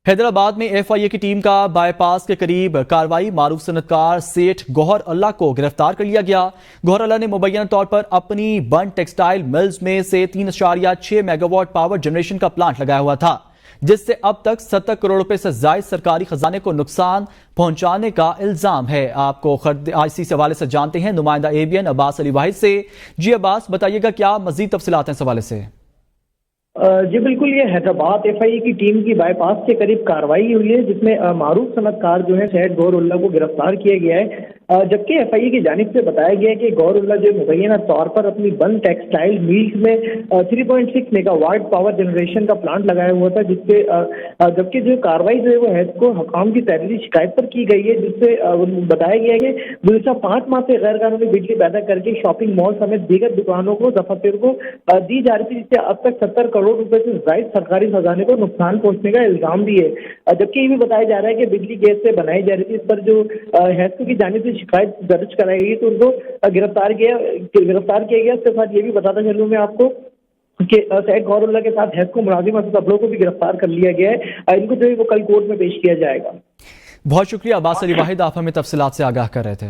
हैदराबाद में एफआईए की टीम का बाईपास के करीब कार्रवाई। मारूफ सनतकार सेठ गौहर अल्लाह को गिरफ्तार कर लिया गया। गौहर अल्लाह ने मुबैना तौर पर अपनी बंद टेक्सटाइल मिल्स में से 3.6 मेगावाट पावर जनरेशन का प्लांट लगाया हुआ था, जिससे अब तक 70 करोड़ रुपए से ज्यादा सरकारी खजाने को नुकसान पहुंचाने का इल्जाम है। आपको इसी हवाले से जानते हैं नुमाइंदा एबीएन अब्बास अली वाहिद से। जी अब्बास, बताइएगा क्या मजीद तफसीलात हैं इस हवाले से? जी बिल्कुल, ये हैदराबाद एफआईए की टीम की बाईपास के करीब कार्रवाई हुई है, जिसमें मारूफ सनतकार जो है सेठ गौहरुल्ला को गिरफ्तार किया गया है। जबकि एफआईए की जानिब से बताया गया है कि गौहरुल्ला जो मुबैना तौर पर अपनी बंद टेक्सटाइल मिल्स में 3.6 मेगावाट पावर जनरेशन का प्लांट लगाया हुआ था, जिससे जबकि जो कार्रवाई जो है वो हैद को हकाम की तहरीरी शिकायत पर की गई है, जिससे बताया गया है कि गुज़श्ता 5 माह से गैर कानूनी बिजली पैदा करके शॉपिंग मॉल समेत दीगर दुकानों को दफातर को दी जा रही थी, जिससे अब तक 70 करोड़ रुपए से ज्यादा सरकारी खजाने को नुकसान पहुंचने का इल्जाम भी है। जबकि ये भी बताया जा रहा है कि बिजली गैस से बनाई जा रही थी। इस पर जो हैदको की जानिब से शिकायत दर्ज कराई गई तो उनको गिरफ्तार किया गया। इसके साथ ये भी बताता चलूं मैं आपको कि सेठ गौहरुल्ला के साथ हैदको मुलाजिम असदबलों को भी गिरफ्तार कर लिया गया है। इनको जो है वो कल कोर्ट में पेश किया जाएगा। बहुत शुक्रिया अब्बास अली वाहिद, आप हमें तफसीलात से आगाह कर रहे थे।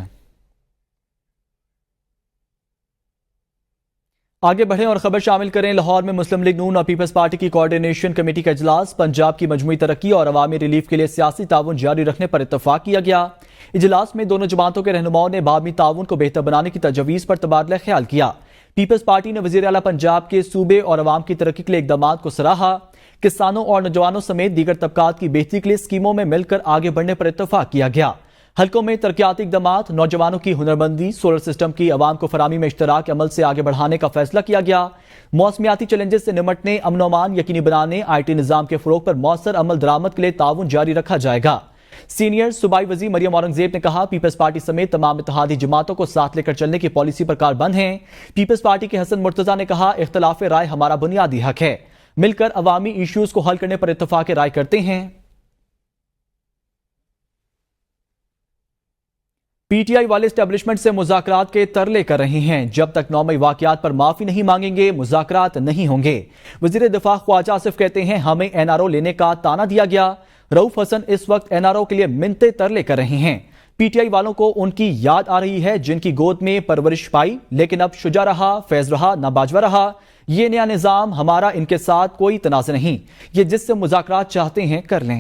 आगे बढ़ें और खबर शामिल करें। लाहौर में मुस्लिम लीग नून और पीपल्स पार्टी की कोऑर्डिनेशन कमेटी का इजलास। पंजाब की मजमूई तरक्की और अवामी रिलीफ के लिए सियासी ताउन जारी रखने पर इत्तफाक किया गया। इजलास में दोनों जमातों के रहनुमाओं ने बाहमी ताउन को बेहतर बनाने की तजवीज़ पर तबादला ख्याल किया। पीपल्स पार्टी ने वज़ीर आला पंजाब के सूबे और अवाम की तरक्की के लिए इक़दामात को सराहा। किसानों और नौजवानों समेत दीगर तबकात की बेहतरी के लिए स्कीमों में मिलकर आगे बढ़ने पर इत्तफाक किया गया। हल्कों में तरक्याती इक़दामात, नौजवानों की हुनरमंदी, सोलर सिस्टम की अवाम को फरामी में इश्तराक अमल से आगे बढ़ाने का फैसला किया गया। मौसमियाती चैलेंजेस से निमटने, अमन अमान यकीनी बनाने, IT निज़ाम के फ़रोग़ पर मौसर अमल दरामद के लिए ताउन जारी रखा जाएगा। सीनियर सूबाई वज़ीर मरियम औरंगज़ेब ने कहा, पीपल्स पार्टी समेत तमाम इत्तेहादी जमातों को साथ लेकर चलने की पॉलिसी पर कारबंद हैं। पीपल्स पार्टी के हसन मुर्तज़ा ने कहा, इख्तिलाफ राय हमारा बुनियादी हक है, मिलकर अवामी इश्यूज को हल करने पर इत्तफाक राय करते हैं। पीटीआई वाले एस्टेब्लिशमेंट से मुज़ाकरात के तरले कर रहे हैं। जब तक 9 मई वाक़यात पर माफी नहीं मांगेंगे मुज़ाकरात नहीं होंगे। वज़ीर दिफा ख्वाजा आसिफ कहते हैं, हमें NRO लेने का ताना दिया गया। रऊफ हसन इस वक्त NRO के लिए मिन्नतें तरले कर रहे हैं। पीटीआई वालों को उनकी याद आ रही है, जिनकी गोद में परवरिश पाई, लेकिन अब शुजा रहा, फैज रहा, ना बाजवा रहा। ये नया निज़ाम हमारा इनके साथ कोई तनाज़ नहीं। ये जिससे मुज़ाकरात चाहते हैं कर लें।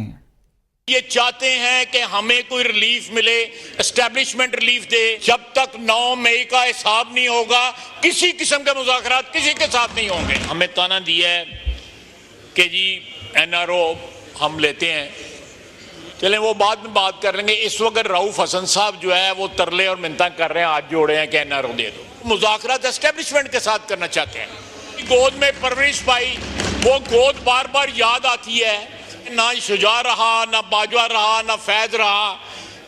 ये चाहते हैं कि हमें कोई रिलीफ मिले, एस्टेब्लिशमेंट रिलीफ दे। जब तक 9 मई का हिसाब नहीं होगा, किसी किस्म के मुज़ाकरात किसी के साथ नहीं होंगे। हमें ताना दिया है कि जी NRO हम लेते हैं, चलें वो बाद में बात कर लेंगे। इस वक्त रऊफ हसन साहब जो है वो तरले और मिन्नत कर रहे हैं, हाथ जोड़े हैं कि NRO दे दो। मुज़ाकरात एस्टेब्लिशमेंट के साथ करना चाहते हैं। गोद में परवरिश पाई, वो गोद बार बार याद आती है। ना शुजा रहा, ना बाजवा रहा, ना फैज रहा।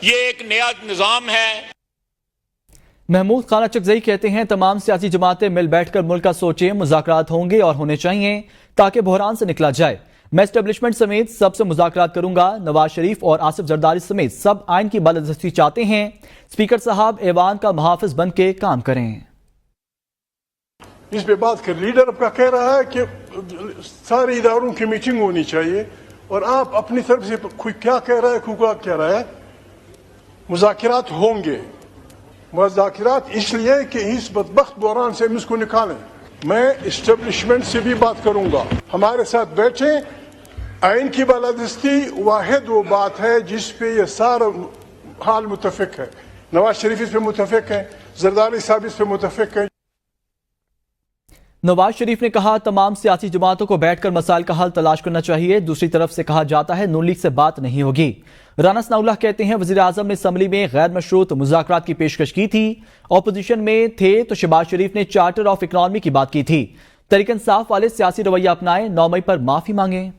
ये एक नया निज़ाम है। महमूद खाना चकजई कहते हैं, तमाम सियासी जमातें मिल बैठकर मुल्क का सोचें। मुज़ाकरात होंगे और होने चाहिए ताकि बहरान से निकला जाए। मैं एस्टेब्लिशमेंट समेत सबसे मुज़ाकरात करूंगा। नवाज शरीफ और आसिफ जरदारी समेत सब आइन की बालादस्ती चाहते हैं। स्पीकर साहब ऐवान का मुहाफिज बन के काम करें। इस पे बात कर, लीडर आपका कह रहा है कि सारे इदारों की मीटिंग होनी चाहिए और आप अपनी तरफ से कोई क्या कह रहा है, कोई क्या कह रहा है। मुज़ाकरात होंगे, मुज़ाकरात इसलिए कि इस बदबख्त बहरान से हम इसको निकालें। मैं इस्टेब्लिशमेंट से भी बात करूंगा, हमारे साथ बैठें। आइन की बालादस्ती वाहिद वो बात है जिस पे ये सारा हाल मुतफिक है। नवाज शरीफ इस पे मुतफिक है, जरदारी साहब इस पे मुतफिक है। नवाज शरीफ ने कहा, तमाम सियासी जमातों को बैठकर मसाइल का हल तलाश करना चाहिए। दूसरी तरफ से कहा जाता है नून लीग से बात नहीं होगी। राना सनाउल्लाह कहते हैं, वज़ीर आज़म ने असम्बली में गैर मशरूत मुज़ाकरात की पेशकश की थी। ऑपोजिशन में थे तो शहबाज शरीफ ने चार्टर ऑफ इकनॉमी की बात की थी। तहरीक इंसाफ वाले सियासी रवैया अपनाएं, 9 मई पर माफी मांगें।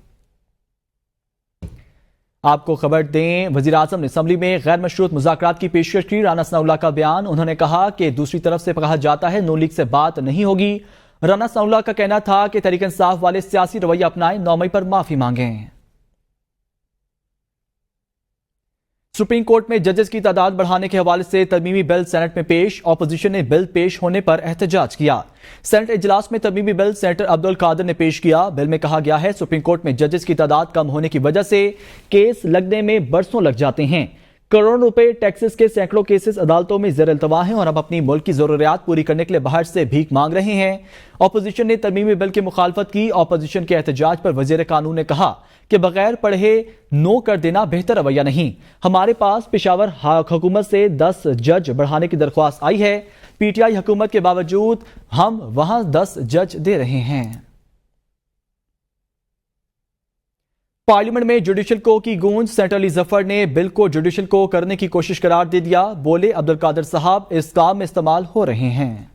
आपको खबर दें, वज़ीर आज़म ने असम्बली में गैर मशरूत मुज़ाकरात की पेशकश की। राना सनाउल्लाह का बयान, उन्होंने कहा कि दूसरी तरफ से कहा जाता है नून लीग से बात नहीं होगी। राना सनाउल्लाह का कहना था कि तहरीक इंसाफ वाले सियासी रवैया अपनाएं, 9 मई पर माफी मांगें। सुप्रीम कोर्ट में जजेस की तादाद बढ़ाने के हवाले से तरमीमी बिल सेनेट में पेश। ऑपोजिशन ने बिल पेश होने पर एहतजाज किया। सेनेट इजलास में तरमीमी बिल सेनेटर अब्दुल कादिर ने पेश किया। बिल में कहा गया है सुप्रीम कोर्ट में जजेस की तादाद कम होने की वजह से केस लगने में बरसों लग जाते हैं। करोड़ों रुपए टैक्सेस के सैकड़ों केसेस अदालतों में ज़ेर इल्तवा हैं और अब अपनी मुल्क की ज़रूरियात पूरी करने के लिए बाहर से भीख मांग रहे हैं। ऑपोजिशन ने तरमीमी बिल की मुखालफत की। ऑपोजिशन के एहतजाज पर वज़ीर कानून ने कहा कि बगैर पढ़े नो कर देना बेहतर रवैया नहीं। हमारे पास पेशावर हुकूमत से 10 जज बढ़ाने की दरख्वास्त आई है। पीटीआई हुकूमत के बावजूद हम वहां 10 जज दे रहे हैं। पार्लियामेंट में जुडिशल को की गूंज। सेनेटर अली जफर ने बिल को जुडिशल को करने की कोशिश करार दे दिया। बोले अब्दुल कादिर साहब इस काम में इस्तेमाल हो रहे हैं।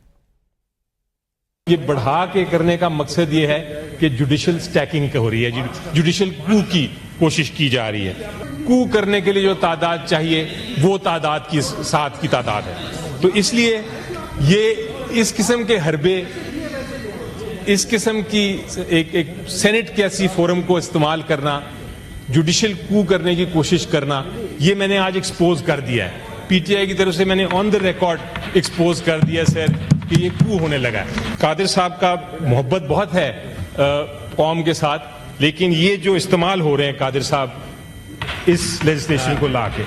ये बढ़ा के करने का मकसद ये है कि जुडिशल स्टैकिंग हो रही है, जुडिशल कू की कोशिश की जा रही है। कू करने के लिए जो तादाद चाहिए वो तादाद की 7 की तादाद है। तो इसलिए ये इस किस्म के हरबे, इस किस्म की एक सेनेट के ऐसी फोरम को इस्तेमाल करना, जुडिशल कू करने की कोशिश करना, ये मैंने आज एक्सपोज कर दिया है। पीटीआई की तरफ से मैंने ऑन द रिकॉर्ड एक्सपोज कर दिया सर कि ये कू होने लगा है। कादिर साहब का मोहब्बत बहुत है कौम के साथ, लेकिन ये जो इस्तेमाल हो रहे हैं कादिर साहब इस लेजिस्लेशन को लाके।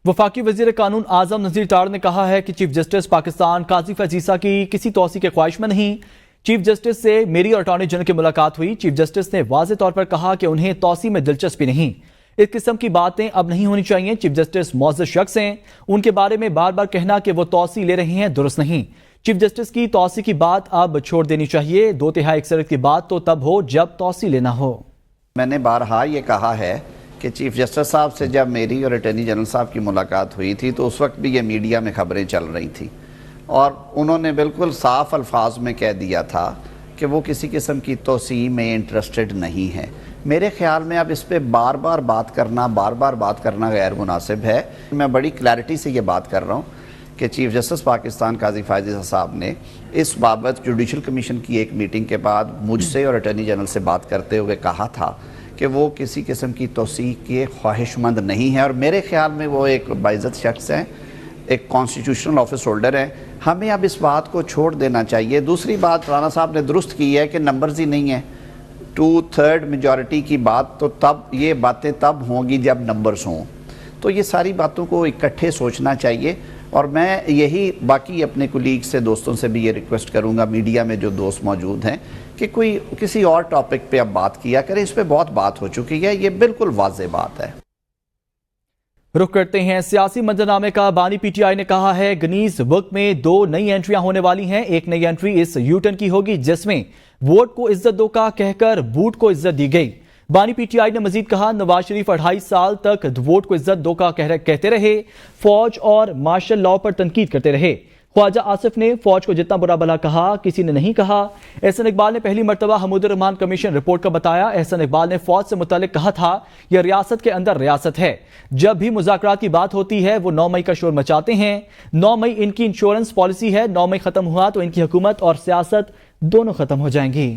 वफाकी वजीर कानून आजम नजीर तार ने कहा है कि चीफ जस्टिस पाकिस्तान काजी फजीसा की किसी तौसी के ख्वाहिश में नहीं। चीफ जस्टिस से मेरी और अटॉर्नी जनरल की मुलाकात हुई। चीफ जस्टिस ने वाज़ेह तौर पर कहा कि उन्हें तौसी में दिलचस्पी नहीं। इस किस्म की बातें अब नहीं होनी चाहिए। चीफ जस्टिस मुअज़्ज़ज़ शख्स हैं, उनके बारे में बार बार कहना कि वो तौसी ले रहे हैं दुरुस्त नहीं। चीफ जस्टिस की तौसी की बात अब छोड़ देनी चाहिए। 2/3 अक्सरियत की बात तो तब हो जब तौसी लेना हो। मैंने बारहा ये कहा है कि चीफ जस्टिस साहब से जब मेरी और अटॉर्नी जनरल साहब की मुलाकात हुई थी तो उस वक्त भी ये मीडिया में खबरें चल रही थी और उन्होंने बिल्कुल साफ अल्फाज में कह दिया था कि वो किसी किस्म की तोसी में इंटरेस्टेड नहीं है। मेरे ख्याल में अब इस पर बार बार बात करना गैर मुनासिब है। मैं बड़ी क्लैरिटी से ये बात कर रहा हूँ कि चीफ जस्टिस पाकिस्तान काजी फजीसा साहब ने इस बाबत जुडिशल कमीशन की एक मीटिंग के बाद मुझसे और अटॉर्नी जनरल से बात करते हुए कहा था कि वो किसी किस्म की तोसी के ख्वाहिशमंद नहीं है और मेरे ख्याल में वो एक बाइज़्ज़त शख्स हैं, एक कॉन्स्टिट्यूशनल ऑफिस होल्डर हैं। हमें अब इस बात को छोड़ देना चाहिए। दूसरी बात राना साहब ने दुरुस्त की है कि नंबर्स ही नहीं है। 2/3 मेजॉरिटी की बात तो तब ये बातें तब होंगी जब नंबर्स हों। तो ये सारी बातों को इकट्ठे सोचना चाहिए और मैं यही बाकी अपने कुलीग से, दोस्तों से भी ये रिक्वेस्ट करूंगा, मीडिया में जो दोस्त मौजूद हैं, कि कोई किसी और टॉपिक पे अब बात किया करें। इस पे बहुत बात हो चुकी है, ये बिल्कुल वाज़ेह बात है। रुख करते हैं सियासी मंजरनामे का। बानी पीटीआई ने कहा है गिनीज बुक में 2 नई एंट्रियां होने वाली हैं। एक नई एंट्री इस यूटर्न की होगी जिसमें वोट को इज्जत दो का कहकर बूट को इज्जत दी गई। बानी पीटीआई ने मजीद कहा नवाज शरीफ 2.5 साल तक वोट को इज्जत दो का कहते रहे, फौज और मार्शल लॉ पर तनकीद करते रहे। ख्वाजा आसिफ ने फौज को जितना बुरा भला कहा किसी ने नहीं कहा। एहसन इकबाल ने पहली मरतबा हमीदुर रहमान कमीशन रिपोर्ट का बताया। एहसन इकबाल ने फौज से मुतालिक कहा था यह रियासत के अंदर रियासत है, जब भी मुज़ाकरात की बात होती है वो 9 मई का शोर मचाते हैं। 9 मई इनकी इंश्योरेंस पॉलिसी है, 9 मई खत्म हुआ तो इनकी हुकूमत और सियासत दोनों खत्म हो जाएंगी।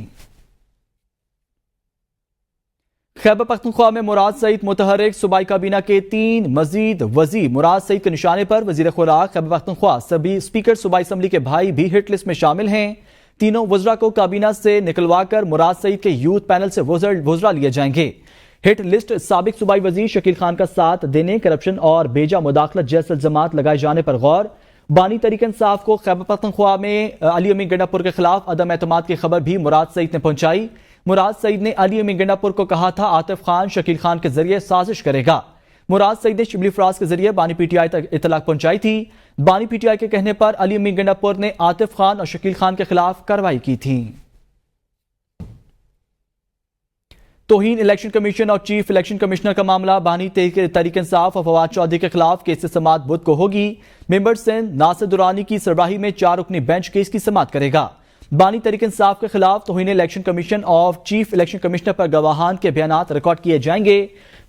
खैबर पख्तूनख्वा में मुराद सईद मुतहर्रिक, सूबाई काबीना के 3 मजीद वजीर मुराद सईद के निशाने पर। वजीर खुराक खैबर पख्तूनख्वा सभी स्पीकर सूबाई असम्बली के भाई भी हिट लिस्ट में शामिल हैं। तीनों वज़रा को काबीना से निकलवा कर मुराद सईद के यूथ पैनल से वज़रा लिए जाएंगे। हिट लिस्ट साबिक सूबाई वजीर शकील खान का साथ देने, करप्शन और बेजा मुदाखलत जैसे इल्जामात लगाए जाने पर गौर। बानी तहरीक इंसाफ को खैबर पख्तूनख्वा में अली अमीन गंडापुर के खिलाफ अदम एतमाद की खबर भी मुराद सईद ने पहुंचाई। मुराद सईद ने अली अमीन गंडापुर को कहा था आतिफ खान शकील खान के जरिए साजिश करेगा। मुराद सईद ने शिबली फराज के जरिए बानी पीटीआई तक इतलाक पहुंचाई थी। बानी पीटीआई के कहने पर अली अमीन गंडापुर ने आतिफ खान और शकील खान के खिलाफ कार्रवाई की थी। तौहीन इलेक्शन कमीशन और चीफ इलेक्शन कमिश्नर का मामला। बानी तहरीक इंसाफ और फवाद चौधरी के खिलाफ केस की समाअत बुध को होगी। मेंबर सिंध नासिर दुरानी की सरबराही में 4 रुकनी बेंच केस की समाअत करेगा। बानी तहरीक इंसाफ के खिलाफ तौहीन इलेक्शन कमीशन और चीफ इलेक्शन कमिश्नर पर गवाहान के बयानात रिकॉर्ड किए जाएंगे।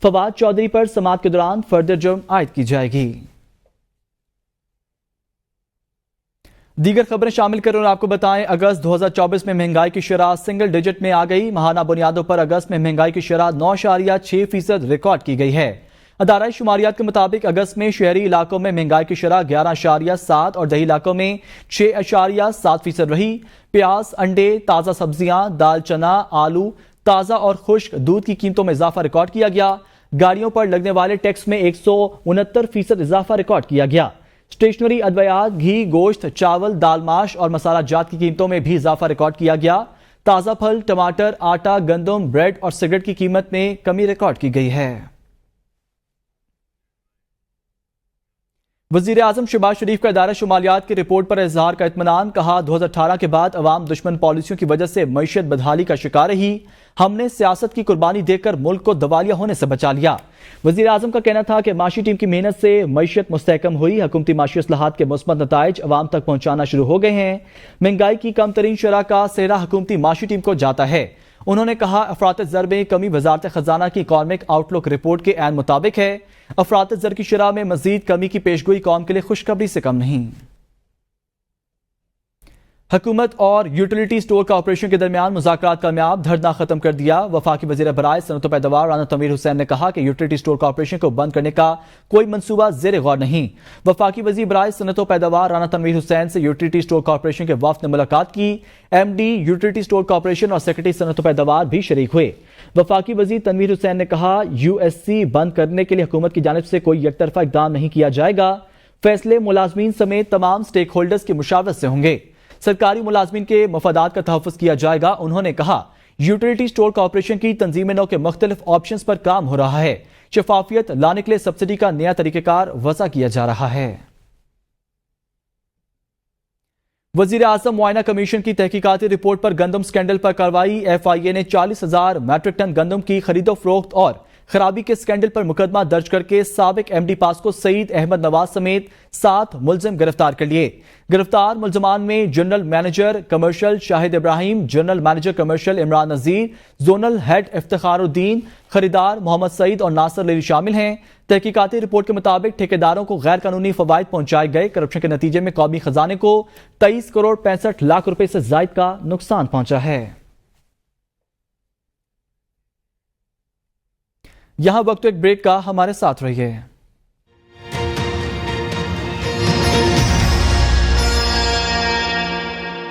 फवाद चौधरी पर समाअत के दौरान फर्दर जुर्म आयद की जाएगी। दीगर खबरें शामिल करें और आपको बताएं अगस्त 2024 में महंगाई की शरह सिंगल डिजिट में आ गई। माहाना बुनियादों पर अगस्त में महंगाई की शरह 9.6% रिकॉर्ड की गई है। ادارہ شماریات کے مطابق اگست میں شہری علاقوں میں مہنگائی کی شرح 11.7 اور دیہی علاقوں میں 6.7% رہی۔ پیاز، انڈے، تازہ سبزیاں، دال، چنا، آلو، تازہ اور خشک دودھ کی قیمتوں میں اضافہ ریکارڈ کیا گیا۔ گاڑیوں پر لگنے والے ٹیکس میں 169% اضافہ ریکارڈ کیا گیا۔ اسٹیشنری، ادویات، گھی، گوشت، چاول، دال، ماش اور مسالہ جات کی قیمتوں میں بھی اضافہ ریکارڈ کیا گیا۔ تازہ پھل، ٹماٹر، آٹا، گندم، بریڈ اور سگریٹ کی قیمت میں کمی ریکارڈ کی گئی ہے۔ وزیر اعظم شہباز شریف کا ادارہ شمالیات کی رپورٹ پر اظہار کا اطمینان، کہا 2018 کے بعد عوام دشمن پالیسیوں کی وجہ سے معیشت بدحالی کا شکار رہی، ہم نے سیاست کی قربانی دے کر ملک کو دیوالیہ ہونے سے بچا لیا۔ وزیر اعظم کا کہنا تھا کہ معاشی ٹیم کی محنت سے معیشت مستحکم ہوئی، حکومتی معاشی اصلاحات کے مثبت نتائج عوام تک پہنچانا شروع ہو گئے ہیں، مہنگائی کی کم ترین شرح کا سہرا حکومتی معاشی ٹیم کو جاتا ہے۔ انہوں نے کہا افراط زر میں کمی وزارت خزانہ کی اکانومک آؤٹ لک رپورٹ کے عین مطابق ہے، افراط زر کی شرح میں مزید کمی کی پیشگوئی قوم کے لیے خوشخبری سے کم نہیں۔ حکومت اور یوٹیلیٹی اسٹور کارپوریشن کے درمیان مذاکرات کامیاب، دھرنا ختم کر دیا۔ وفاقی وزیر برائے صنعت و پیداوار رانا تنویر حسین نے کہا کہ یوٹیلیٹی اسٹور کارپوریشن کو بند کرنے کا کوئی منصوبہ زیر غور نہیں۔ وفاقی وزیر برائے صنعت و پیداوار رانا تنویر حسین سے یوٹیلیٹی اسٹور کارپوریشن کے وفد نے ملاقات کی۔ M D utility store corporation اور سیکرٹری صنعت و پیداوار بھی شریک ہوئے۔ وفاقی وزیر تنویر حسین نے کہا یو ایس سی بند کرنے کے لیے حکومت کی جانب سے کوئی یک طرفہ اقدام نہیں کیا جائے گا، فیصلے ملازمین سمیت تمام سٹیک ہولڈرز کی مشاورت سے ہوں گے، سرکاری ملازمین کے مفادات کا تحفظ کیا جائے گا۔ انہوں نے کہا یوٹیلیٹی اسٹور کارپوریشن کی تنظیم نو کے مختلف آپشنز پر کام ہو رہا ہے، شفافیت لانے کے لیے سبسڈی کا نیا طریقہ کار وضع کیا جا رہا ہے۔ وزیر اعظم معائنہ کمیشن کی تحقیقاتی رپورٹ پر گندم سکینڈل پر کارروائی، ایف آئی اے نے 40,000 میٹرک ٹن گندم کی خرید و فروخت اور خرابی کے سکینڈل پر مقدمہ درج کر کے سابق ایم ڈی پاسکو سعید احمد نواز سمیت 7 ملزم گرفتار کر لیے۔ گرفتار ملزمان میں general manager commercial Shahid Ibrahim, general manager commercial Imran Nazir, zonal head Iftikhar Uddin, خریدار محمد سعید اور ناصر لیلی شامل ہیں۔ تحقیقاتی رپورٹ کے مطابق ٹھیکیداروں کو غیر قانونی فوائد پہنچائے گئے، کرپشن کے نتیجے میں قومی خزانے کو 23 کروڑ 65 لاکھ روپے سے زائد کا نقصان پہنچا ہے۔ یہاں وقت ایک بریک کا، ہمارے ساتھ رہیے۔